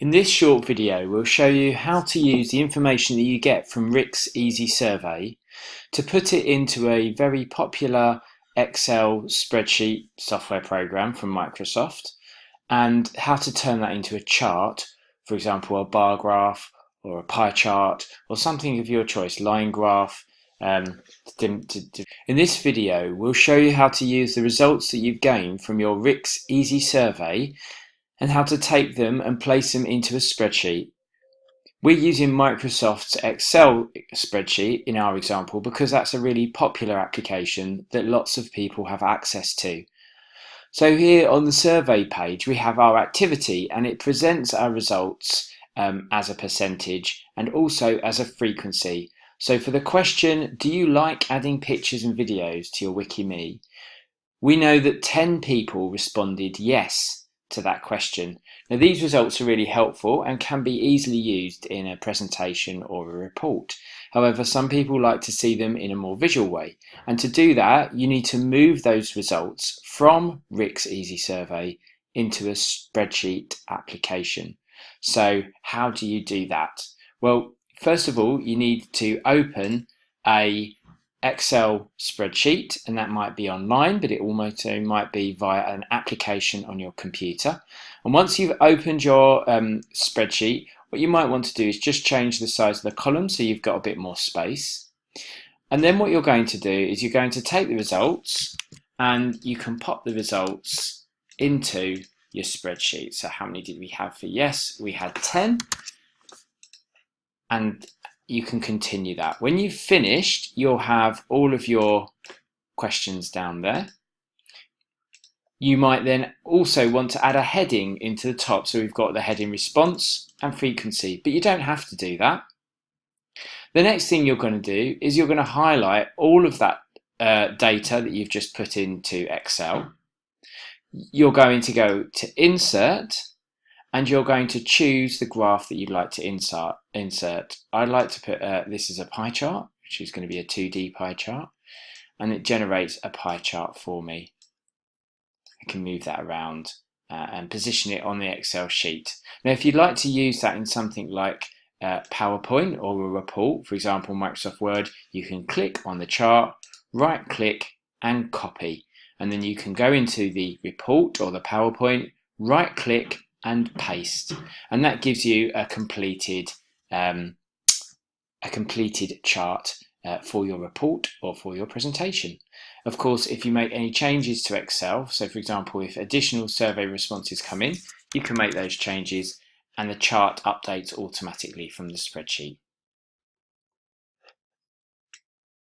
In this short video, we'll show you how to use the information that you get from RIX EasySurvey to put it into a very popular Excel spreadsheet software program from Microsoft, and how to turn that into a chart, for example, a bar graph or a pie chart or something of your choice, line graph. In this video, we'll show you how to use the results that you've gained from your RIX EasySurvey and how to take them and place them into a spreadsheet. We're using Microsoft's Excel spreadsheet in our example because that's a really popular application that lots of people have access to. So here on the survey page we have our activity, and it presents our results as a percentage and also as a frequency. So for the question, do you like adding pictures and videos to your WikiMe? We know that 10 people responded yes to that question. Now these results are really helpful and can be easily used in a presentation or a report. However, some people like to see them in a more visual way, and to do that you need to move those results from RIX EasySurvey into a spreadsheet application. So how do you do that? Well, first of all, you need to open a Excel spreadsheet, and that might be online, but it also might be via an application on your computer. And once you've opened your spreadsheet, what you might want to do is just change the size of the column so you've got a bit more space. And then what you're going to do is you're going to take the results and you can pop the results into your spreadsheet. So how many did we have for yes? We had 10. And you can continue that. When you've finished, you'll have all of your questions down there. You might then also want to add a heading into the top. So we've got the heading response and frequency, but you don't have to do that. The next thing you're going to do is you're going to highlight all of that data that you've just put into Excel. You're going to go to Insert, and you're going to choose the graph that you'd like to insert. I'd like to put this as a pie chart, which is going to be a 2D pie chart, and it generates a pie chart for me. I can move that around and position it on the Excel sheet. Now, if you'd like to use that in something like PowerPoint or a report, for example, Microsoft Word, you can click on the chart, right click and copy. And then you can go into the report or the PowerPoint, right click and paste, and that gives you a completed chart for your report or for your presentation. Of course, if you make any changes to Excel, so for example, if additional survey responses come in, you can make those changes and the chart updates automatically from the spreadsheet.